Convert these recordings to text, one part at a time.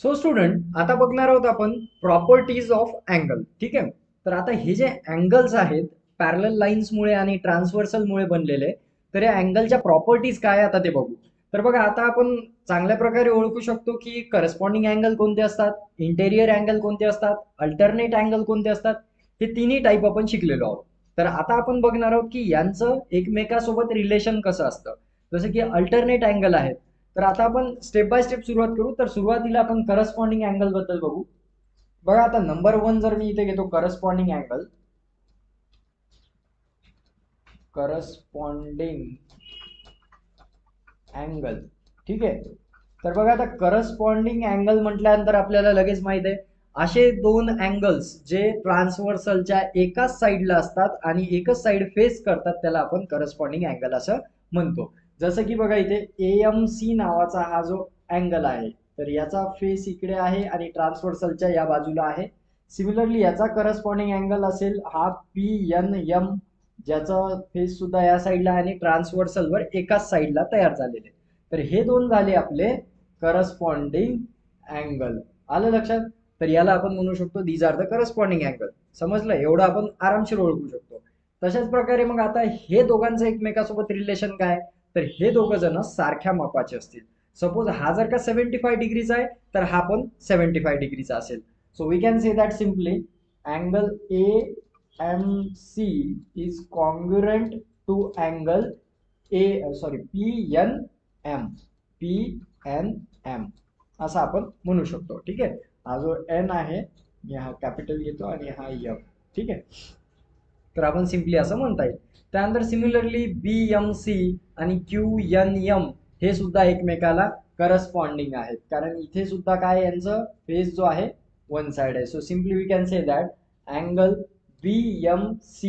So student आता बघणार आहोत आपण प्रॉपर्टीज ऑफ अँगल. ठीक आहे. तर आता हे जे अँगल्स आहेत पॅरलल लाईन्समुळे आणि ट्रान्सव्हर्सलमुळे बनलेले, तर या अँगलच्या प्रॉपर्टीज काय आता ते बघू. तर बघा आता आपण चांगल्या प्रकारे ओळखू शकतो की करस्पॉन्डिंग अँगल कोणते असतात, इंटेरियर अँगल कोणते असतात, अल्टरनेट अँगल कोणते असतात. हे तिन्ही टाईप आपण शिकलेलो आहोत. तर आता आपण बघणार आहोत की यांचं एकमेकासोबत रिलेशन कसं असतं. जसं की अल्टरनेट अँगल आहेत. तर आता आपण स्टेप बाय स्टेप सुरुवात करू. तर सुरुवातीला आपण करस्पॉन्डिंग अँगल बद्दल बघू. बघा आता नंबर वन जर मी इथे घेतो करस्पॉन्डिंग अँगल. Corresponding angle. ठीक आहे. तर बघा आता करस्पॉन्डिंग अँगल म्हटल्यानंतर आपल्याला लगेच माहित आहे असे दोन अँगल्स जे ट्रान्सव्हर्सलच्या एकाच साईडला असतात आणि एकच साईड फेस करतात त्याला आपण करस्पॉन्डिंग अँगल असं म्हणतो. जसं की बघा इथे AMC नावाचा हा जो अँगल आहे, तर याचा फेस इकडे आहे आणि ट्रान्सव्हर्सलच्या या बाजूला आहे. सिमिलरली याचा करस्पॉन्डिंग अँगल असेल हा PNM, ज्याचा फेस सुद्धा या साईडला आणि ट्रान्सव्हर्सलवर एकाच साईडला तयार झालेले. तर हे दोन झाले आपले करस्पॉन्डिंग अँगल. आलं लक्षात. तर याला आपण म्हणू शकतो these are the corresponding angle. समजलं. एवढं आपण आरामशीर ओळखू शकतो. तशाच प्रकारे मग आता हे दोघांचं एकमेकासोबत रिलेशन काय, तर हे दोघं जण सारख्या मापाचे असतील. सपोज हा जर का 75 डिग्रीचा आहे तर हा पण 75 डिग्रीचा असेल. So we can say that simply angle AMC is congruent to angle PNM. PNM असं आपण म्हणू शकतो. ठीक आहे. हा जो N आहे मी हा कॅपिटल घेतो आणि हा M. ठीक आहे. तर आपण सिम्पली असं म्हणता येईल. त्यानंतर सिमिलरली BMC आणि QNM हे सुद्धा एकमेकाला करस्पॉन्डिंग आहेत, कारण इथे सुद्धा काय यांचं फेस जो आहे वन साइड आहे. So simply we can say that angle BMC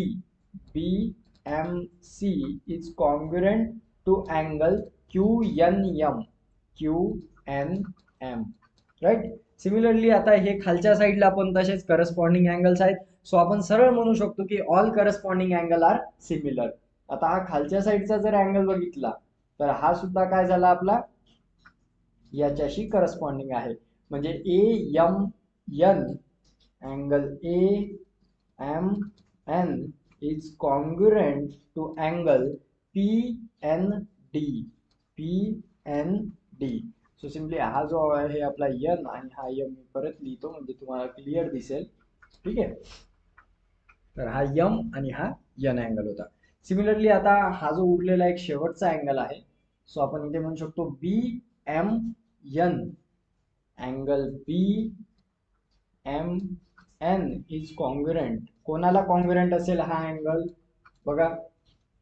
BMC is congruent to angle QNM. QNM right. Similarly आता हे खालच्या साईडला पण तसेच करस्पॉन्डिंग अँगल्स आहेत. सो आपण सरळ म्हणू शकतो की all corresponding angle are similar. आता हा खालच्या साईडचा जर अँगल बघितला तर हा सुद्धा काय झाला आपला याच्याशी करस्पॉन्डिंग आहे. म्हणजे AMN angle AMN is congruent to angle PND. PND. So simply हा जो आहे आपला N आणि हा M मी परत लिहितो म्हणजे तुम्हाला क्लिअर दिसेल. ठीक आहे. तर हा M आणि हा N अँगल होता. सिमिलरली आता हा जो उरलेला एक शेवटचा अँगल आहे, सो आपण इथे म्हणू शकतो BMN angle BMN is congruent. कोणाला कॉन्ग्रुएंट असेल हा अँगल, बघा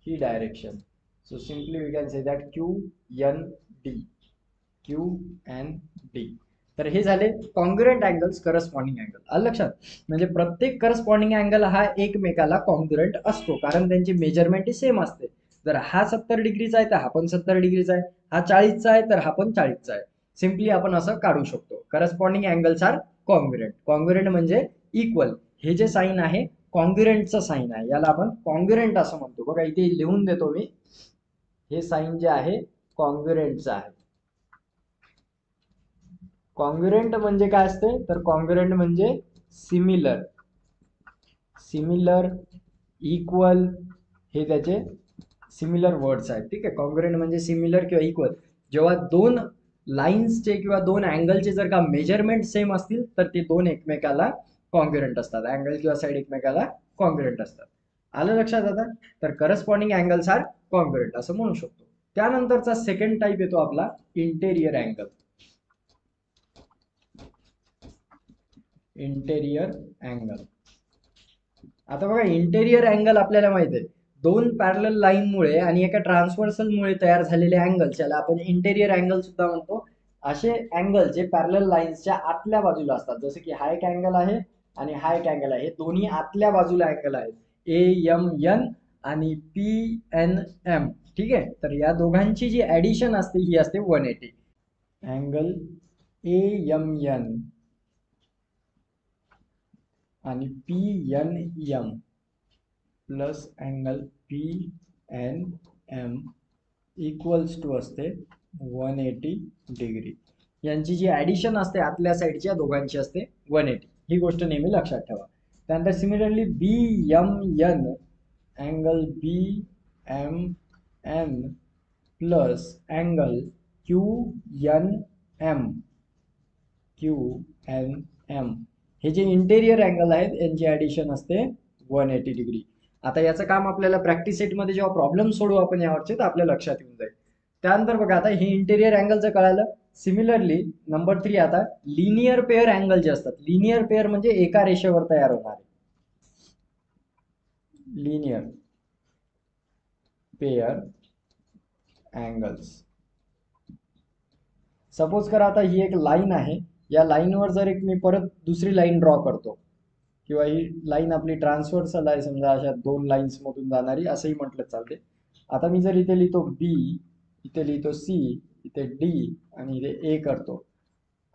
ही direction. So simply we can say that QND. QND. तर हे झाले कॉन्ग्रुएंट अँगल्स, करस्पॉन्डिंग अँगल. आलं लक्षात. म्हणजे प्रत्येक करस्पॉन्डिंग अँगल हा एकमेकाला कॉन्ग्रुएंट असतो, कारण त्यांची मेजरमेंट ही सेम असते. जर हा 70 डिग्रीचा आहे तर हा पण 70 डिग्रीचा आहे, हा 40चा आहे तर हा पण 40चा आहे. सिम्पली आपण असं काढू शकतो. Corresponding angles are congruent. Congruent म्हणजे इक्वल. हे जे साईन आहे कॉन्ग्रुएंटचं साईन आहे, याला आपण कॉन्ग्रुएंट असं म्हणतो. बघा इथे लिहून देतो मी. हे साईन जे आहे कॉन्ग्रुएंटचं आहे. कॉन्ग्रुएंट म्हणजे काय असते, तर कॉन्ग्रुएंट म्हणजे सिमिलर. सिमिलर, इक्वल हे त्याचे सिमिलर वर्ड्स आहेत. ठीक आहे. कॉन्ग्रुएंट म्हणजे सिमिलर किंवा इक्वल. जेव्हा दोन लाईन्सचे किंवा दोन अँगलचे जर का मेजरमेंट सेम असतील तर ते दोन एकमेकाला कॉन्ग्रुएंट असतात. अँगल किंवा साईड एकमेकाला कॉन्ग्रुएंट असतात. आलं लक्षात आता. तर करस्पॉन्डिंग अँगल्स आर कॉन्ग्रुएंट असं म्हणू शकतो. त्यानंतरचा सेकंड टाइप येतो आपला इंटेरियर अँगल. Interior angle. आता बघा इंटेरियर अँगल आपल्याला माहित आहे दोन पॅरलल लाईनमुळे आणि एका ट्रान्सव्हर्सलमुळे तयार झालेले अँगल ज्याला आपण इंटेरियर अँगल सुद्धा म्हणतो. असे अँगल जे पॅरलल लाईन्सच्या आतल्या बाजूला असतात. जसं की हा एक अँगल आहे आणि हा एक अँगल आहे. हे दोन्ही आतल्या बाजूला अँगल आहेत. AMN आणि PNM. ठीक आहे. तर या दोघांची जी ऍडिशन असते ही असते 180. अँगल AMN आणि PNM plus angle PNM equals to असते 180 डिग्री. यांची जी ऍडिशन असते आतल्या साईडच्या दोघांची असते 180. ही गोष्ट नेहमी लक्षात ठेवा. त्यानंतर similarly BMN angle BMN plus angle QNM हे जे इंटेरियर अँगल आहेत यांची ऍडिशन असते 180 डिग्री. आता याचं काम आपल्याला प्रॅक्टिस सेटमध्ये जेव्हा प्रॉब्लेम सोडवू आपण यावरचे तर आपल्या लक्षात येऊन जाईल. त्यानंतर बघा आता हे इंटेरियर अँगलचं कळालं. सिमिलरली नंबर 3 आता लिनियर पेअर अँगल जे असतात, लिनियर पेअर म्हणजे एका रेषेवर तयार होणारे लिनियर पेअर अँगल्स. सपोज करा आता ही एक लाईन आहे, या लाईनवर जर एक मी परत दुसरी लाईन ड्रॉ करतो किंवा ही लाईन आपली ट्रान्सव्हर्सल आहे समजा, अशा दोन लाईन्स मधून जाणारी असंही म्हटलं चालते. आता मी जर इथे लिहितो B, इथे लिहितो C, इथे D आणि इथे A करतो.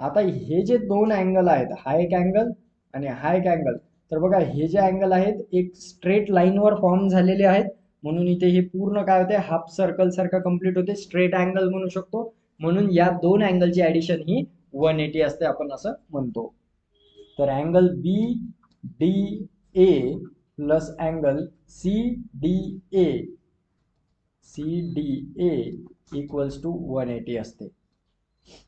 आता हे जे दोन अँगल आहेत, हा एक अँगल आणि हा एक अँगल, तर बघा हे जे अँगल आहेत एक स्ट्रेट लाईनवर फॉर्म झालेले आहेत, म्हणून इथे हे पूर्ण काय होते, हाफ सर्कल सारखं कंप्लीट होते, स्ट्रेट अँगल म्हणू शकतो. म्हणून या दोन अँगलची ऍडिशन ही 180 असते आपण असं म्हणतो. तर angle BDA plus angle CDA equals to 180 असते.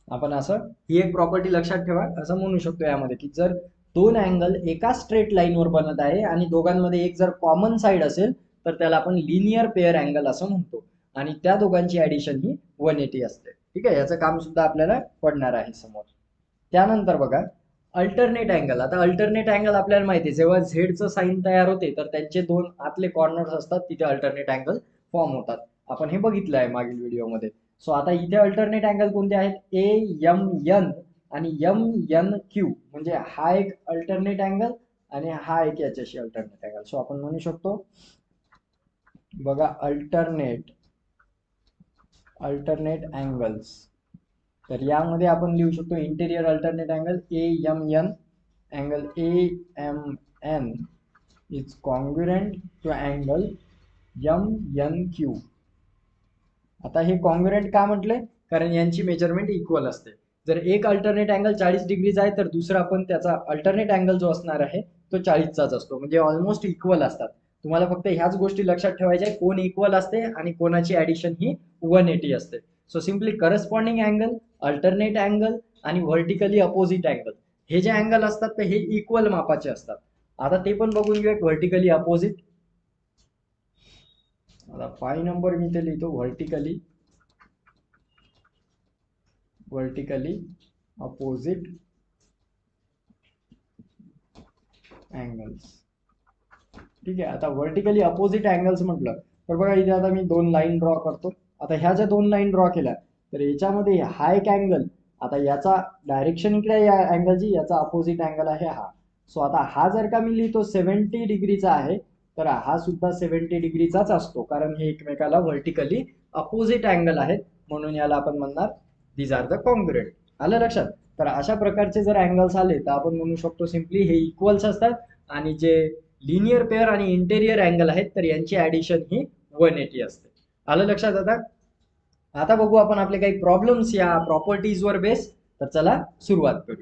आपण असं ही एक प्रॉपर्टी लक्षात ठेवा, असं म्हणू शकतो यामध्ये की जर दोन अँगल एका स्ट्रेट लाईनवर बनत आहे आणि दोघांमध्ये एक जर कॉमन साइड असेल तर त्याला आपण लिनियर पेअर अँगल असं म्हणतो आणि त्या दोघांची ऍडिशन ही 180 असते. ठीक आहे, याचं काम सुद्धा आपल्याला पडणार आहे समोर. त्यानंतर बघा अल्टरनेट अँगल. आता अल्टरनेट अँगल आपल्याला माहिती आहे, जेव्हा झेडचं साईन तयार होते तर त्यांचे दोन आतले कॉर्नर्स असतात, तिथे अल्टरनेट अँगल फॉर्म होतात. आपण हे बघितलं आहे मागील व्हिडिओमध्ये. सो आता इथे अल्टरनेट अँगल कोणते आहेत, AMN आणि MNQ, म्हणजे हा एक अल्टरनेट अँगल आणि हा एक याच्याशी अल्टरनेट अँगल. सो आपण म्हणू शकतो बघा अल्टरनेट अँगल्स. तर यामध्ये आपण लिहू शकतो interior alternate angle AMN angle AMN is congruent to angle MNQ. आता हे कॉन्ग्रुएंट का म्हटले, कारण यांची मेजरमेंट इक्वल असते. जर एक अल्टरनेट अँगल 40 डिग्रीचा आहे तर दुसरा पण त्याचा अल्टरनेट अँगल जो असणार आहे तो 40चाच असतो, म्हणजे ऑलमोस्ट इक्वल असतात. तुम्हाला फक्त ह्याच गोष्टी लक्षात ठेवायच्या, कोण इक्वल असते आणि कोणाची ऍडिशन ही 180 असते. So simply corresponding angle, alternate angle आणि व्हर्टिकली अपोजिट अँगल हे जे अँगल असतात ते हे इक्वल मापाचे असतात. आता ते पण बघून घेऊया. व्हर्टिकली अपोजिट, आता 5 नंबर मी ते लिहितो व्हर्टिकली अपोजिट अँगल्स. ठीक आहे, आता व्हर्टिकली अपोजिट अँगल्स म्हटलं तर बघा इथे आता मी दोन लाईन ड्रॉ करतो. आता ह्या ज्या दोन लाईन ड्रॉ केल्या तर याच्यामध्ये हा एक अँगल, आता याचा डायरेक्शन इकडे या अँगलची, याचा अपोजिट अँगल आहे हा. सो आता हा जर का मी लिहितो 70 डिग्रीचा आहे तर हा सुद्धा 70 डिग्रीचाच असतो, कारण हे एकमेकाला व्हर्टिकली अपोजिट अँगल आहेत, म्हणून याला आपण म्हणणार दीज आर द कॉन्ग्रुएंट. आलं लक्षात. तर अशा प्रकारचे जर अँगल्स आले तर आपण म्हणू शकतो सिम्पली हे इक्वल्स असतात आणि जे लिनियर पेअर आणि इंटेरियर अँगल आहेत तर यांची ऍडिशन ही 180 असते. आलं लक्षात. आता बघू आपण आपले काही प्रॉब्लेम्स या प्रॉपर्टीज वर बेस. तर चला सुरुवात करूया.